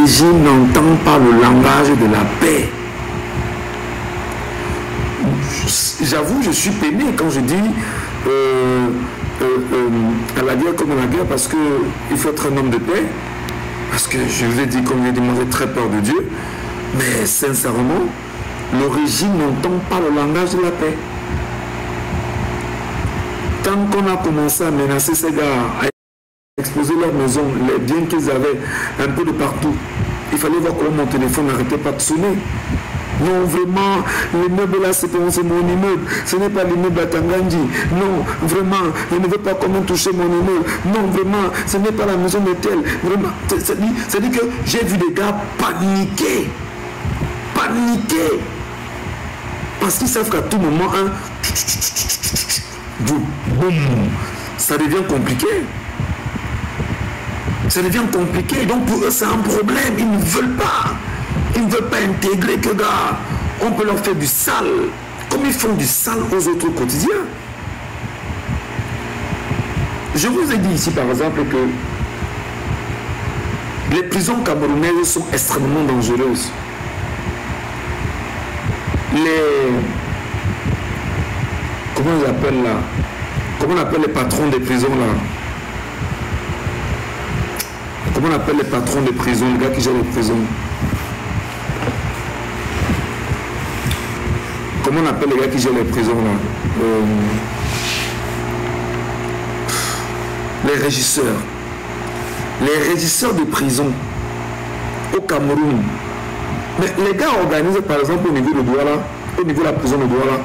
régime n'entend pas le langage de la paix. J'avoue, je suis peiné quand je dis à la guerre comme à la guerre, parce qu'il faut être un homme de paix. Parce que je vous ai dit, comme je l'ai dit, moi j'ai très peur de Dieu. Mais sincèrement, le régime n'entend pas le langage de la paix. Tant qu'on a commencé à menacer ces gars, à exposer leur maison, les biens qu'ils avaient un peu de partout, il fallait voir comment mon téléphone n'arrêtait pas de sonner. Non, vraiment, l'immeuble là, c'est mon immeuble. Ce n'est pas l'immeuble à Tangandji. Non, vraiment, je ne veux pas qu'on touche mon immeuble. Non, vraiment, ce n'est pas la maison de tel. Vraiment, c'est-à-dire que j'ai vu des gars paniquer. Paniquer. Parce qu'ils savent qu'à tout moment, boum, ça devient compliqué. Ça devient compliqué. Donc pour eux, c'est un problème. Ils ne veulent pas. Ils ne veulent pas intégrer que gars. On peut leur faire du sale. Comme ils font du sale aux autres quotidiens. Je vous ai dit ici par exemple que les prisons camerounaises sont extrêmement dangereuses. Comment ils appellent là? Comment on appelle les patrons des prisons là? Comment on appelle les patrons des prisons, les gars qui gèrent les prisons? Comment on appelle les gars qui gèrent les prisons là? Les régisseurs. Les régisseurs de prison au Cameroun. Mais les gars organisent par exemple au niveau de Douala, au niveau de la prison de Douala,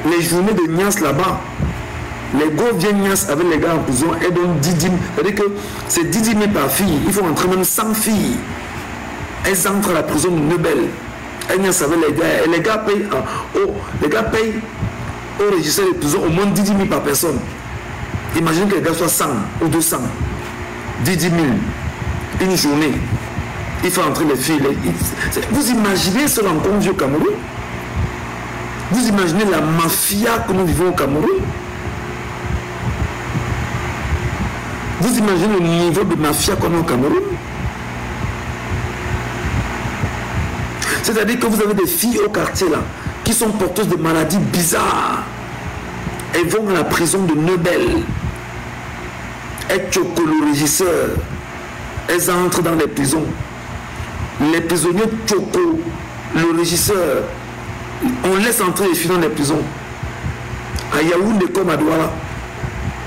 les journées de Nias là-bas. Les gars viennent Nias avec les gars en prison et donnent 10 000. C'est-à-dire que c'est 10 000 par fille. Il faut entrer même 100 filles. Elles entrent à la prison de Nebel. Elles Nias avec les gars. Et les gars payent au régisseur de prison au moins 10 000 par personne. Imaginez que les gars soient 100 ou 200. 10 000. Une journée. Il faut entrer les filles. Vous imaginez ce rencontre au Cameroun? Vous imaginez la mafia que nous vivons au Cameroun? Vous imaginez le niveau de mafia qu'on a au Cameroun? C'est-à-dire que vous avez des filles au quartier là qui sont porteuses de maladies bizarres. Elles vont à la prison de Nebel. Elles choquent le régisseur. Elles entrent dans les prisons. Les prisonniers choquent le régisseur. On laisse entrer les filles dans les prisons. À Yaoundé comme à Douala,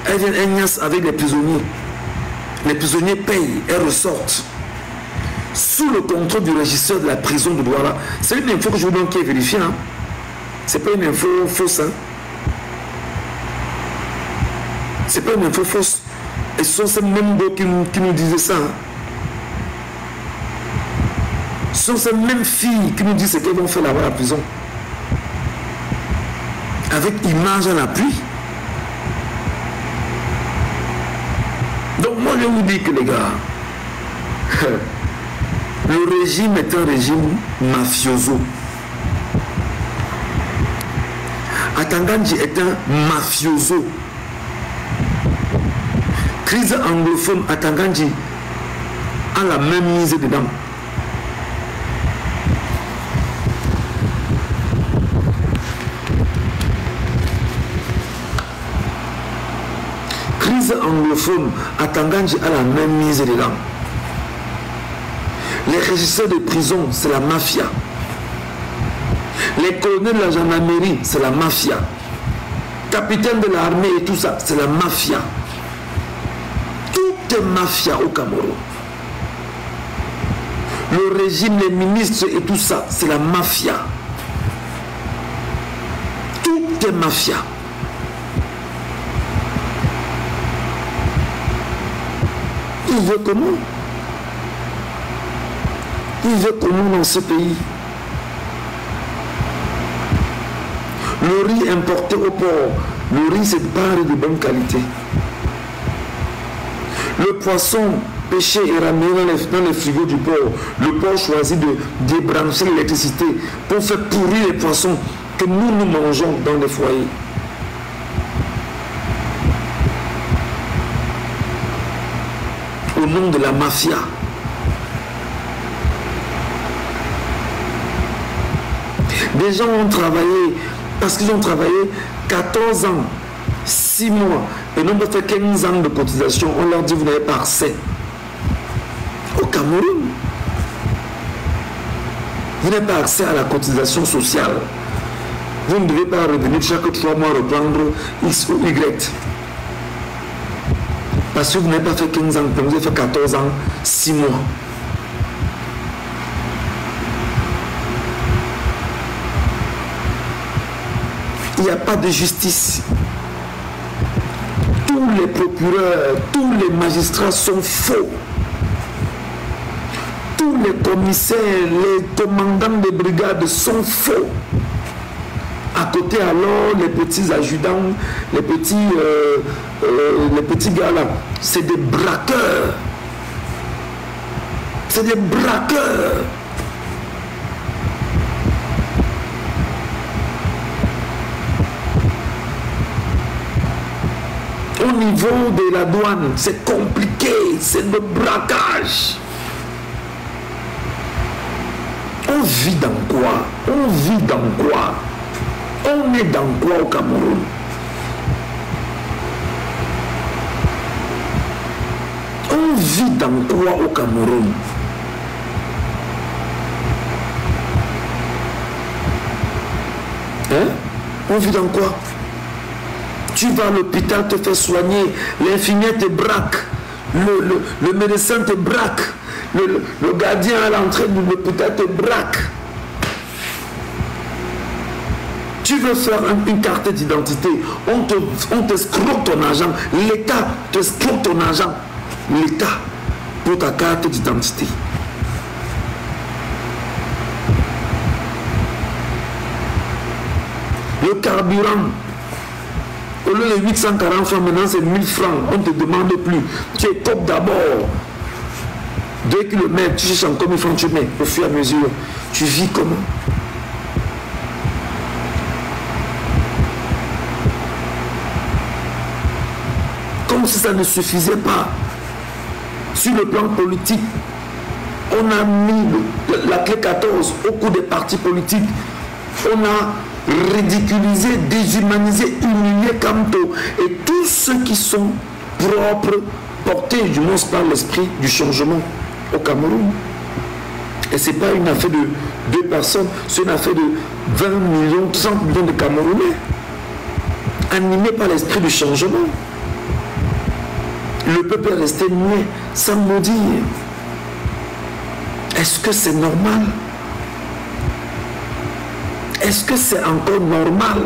elles viennent avec les prisonniers. Les prisonniers payent, elles ressortent. Sous le contrôle du régisseur de la prison de Douala. C'est une info que je vous donne qui est vérifiée. Hein? C'est pas une info fausse. Hein? C'est pas une info fausse. Et ce sont ces mêmes gars qui nous disaient ça. Hein? Ce sont ces mêmes filles qui nous disent ce qu'elles vont faire là-bas à la prison. Avec image à l'appui. Donc moi je vous dis que les gars, le régime est un régime mafioso. Atangandji est un mafioso. Crise anglophone, Atangandji a la même mise dedans. Anglophone, Atangandji a la même mise dedans. Les régisseurs de prison, c'est la mafia. Les colonels de la gendarmerie, c'est la mafia. Capitaine de l'armée et tout ça, c'est la mafia. Tout est mafia au Cameroun. Le régime, les ministres et tout ça, c'est la mafia. Tout est mafia. Il veut comment? Il veut comment dans ce pays? Le riz importé au port, le riz c'est pas de bonne qualité. Le poisson pêché et ramené dans les frigos du port, le port choisit de débrancher l'électricité pour faire pourrir les poissons que nous mangeons dans les foyers. Au nom de la mafia. Des gens ont travaillé, parce qu'ils ont travaillé 14 ans, 6 mois, et n'ont pas fait 15 ans de cotisation. On leur dit, vous n'avez pas accès. Au Cameroun, vous n'avez pas accès à la cotisation sociale. Vous ne devez pas revenir chaque 3 mois reprendre X ou Y. Parce que vous n'avez pas fait 15 ans, vous avez fait 14 ans, 6 mois. Il n'y a pas de justice. Tous les procureurs, tous les magistrats sont faux. Tous les commissaires, les commandants de brigades sont faux. À côté alors, les petits adjudants, les petits gars là, c'est des braqueurs. C'est des braqueurs. Au niveau de la douane, c'est compliqué, c'est le braquage. On vit dans quoi? On vit dans quoi? On est dans quoi au Cameroun? On vit dans quoi au Cameroun? Hein? On vit dans quoi? Tu vas à l'hôpital te faire soigner, l'infirmière te braque, le médecin te braque, le gardien à l'entrée de l'hôpital te braque. Tu veux faire une carte d'identité, on t'escroque ton argent, l'État t'escroque ton argent, l'État pour ta carte d'identité. Le carburant, au lieu de 840 francs, maintenant c'est 1000 francs, on ne te demande plus. Tu es top d'abord. 2 km, tu cherches encore 1000 francs, tu mets au fur et à mesure. Tu vis comment? Comme si ça ne suffisait pas. Sur le plan politique, on a mis la clé 14 au cours des partis politiques. On a ridiculisé, déshumanisé, humilié Kamto. Et tous ceux qui sont propres, portés du moins par l'esprit du changement au Cameroun. Et ce n'est pas une affaire de 2 personnes, c'est une affaire de 20 millions, 30 millions de Camerounais, animés par l'esprit du changement. Le peuple est resté muet, sans mot dire. Est-ce que c'est normal? Est-ce que c'est encore normal?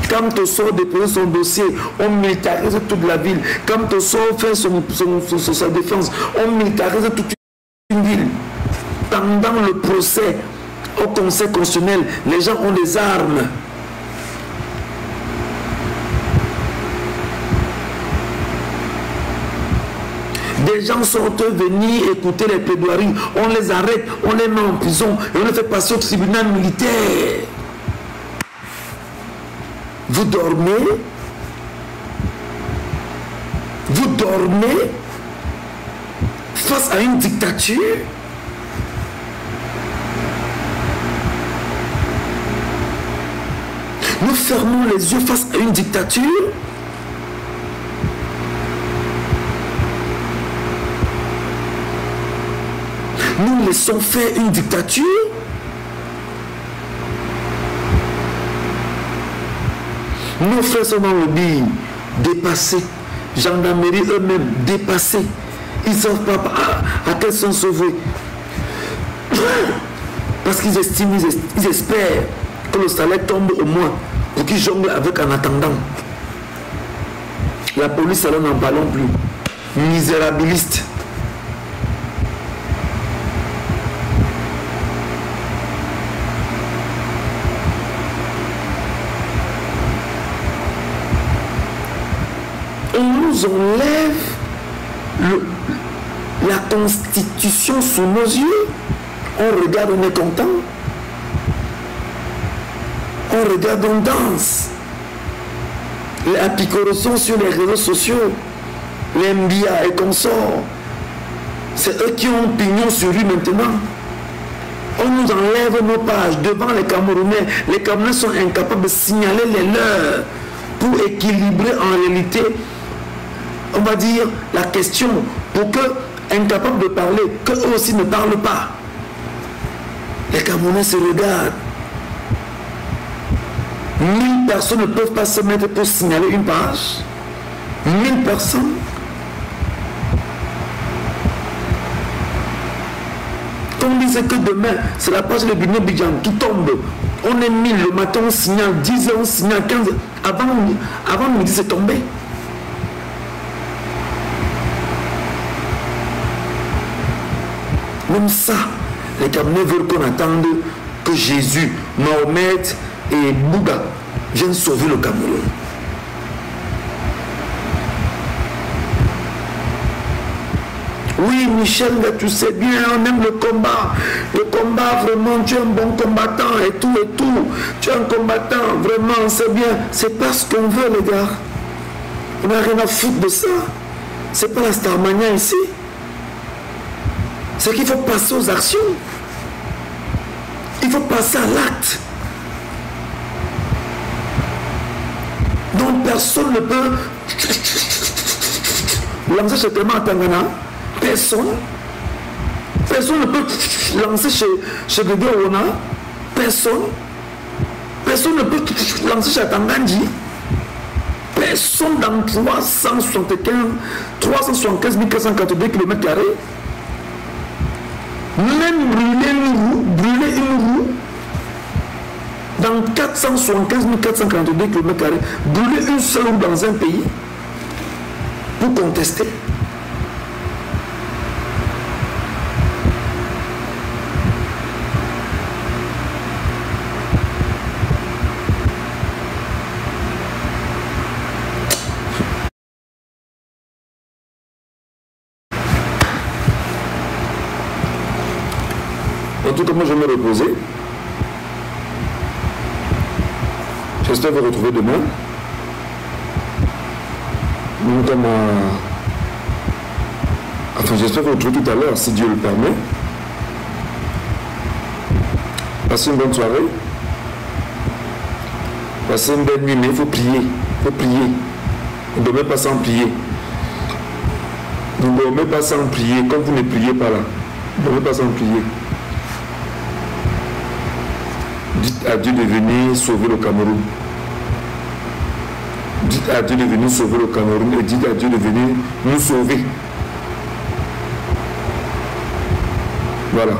Quand on sort déposer son dossier, on militarise toute la ville. Quand on sort faire sa défense, on militarise toute une ville. Pendant le procès au Conseil constitutionnel, les gens ont des armes. Des gens sont venus écouter les plaidoiries, on les arrête, on les met en prison et on les fait passer au tribunal militaire. Vous dormez? Vous dormez face à une dictature? Nous fermons les yeux face à une dictature? Nous laissons faire une dictature? Nos frères sont dans le billet, dépassés. Gendarmerie eux-mêmes, dépassés. Ils ne savent pas à quel sens sauver. Parce qu'ils estiment, ils espèrent que le salaire tombe au moins pour qu'ils jonglent avec en attendant. La police, alors n'en parlons plus. Misérabiliste. On nous enlève la constitution sous nos yeux. On regarde, on est content. On regarde, on danse. La picoration sur les réseaux sociaux, les MBA et consorts. C'est eux qui ont pignon sur lui maintenant. On nous enlève nos pages devant les Camerounais. Les Camerounais sont incapables de signaler les leurs pour équilibrer en réalité, on va dire, la question, pour que, incapables de parler, qu'eux aussi ne parlent pas. Les Camerounais se regardent. 1000 personnes ne peuvent pas se mettre pour signaler une page. 1000 personnes. On disait que demain, c'est la page de Bino Bidjan qui tombe. On est 1000 le matin, on signale 10 heures, on signale 15 heures. Avant midi, c'est tombé. Même ça, les Camerounais veulent qu'on attende que Jésus, Mahomet et Bouddha viennent sauver le Cameroun. Oui, Michel, tu sais bien, on aime le combat. Le combat, vraiment, tu es un bon combattant et tout et tout. Tu es un combattant, vraiment, c'est bien. C'est pas ce qu'on veut, les gars. On n'a rien à foutre de ça. C'est pas la Starmania ici. C'est qu'il faut passer aux actions. Il faut passer à l'acte. Donc personne ne peut lancer chez Clément à Tangana. Personne ne peut lancer chez Bébé Rona. Personne ne peut lancer chez Tangandji. Personne dans 375 482 km². Même brûler une roue dans 475 442 km², brûler une seule roue dans un pays pour contester. En tout cas, moi je vais me reposer. J'espère vous retrouver demain. Enfin, j'espère vous retrouver tout à l'heure, si Dieu le permet. Passez une bonne soirée. Passez une belle nuit, mais il faut prier. Il faut prier. Vous ne dormez pas sans prier. Vous ne dormez pas sans prier, comme vous ne priez pas là. Vous ne dormez pas sans prier. Dites à Dieu de venir sauver le Cameroun. Dites à Dieu de venir sauver le Cameroun et dites à Dieu de venir nous sauver. Voilà.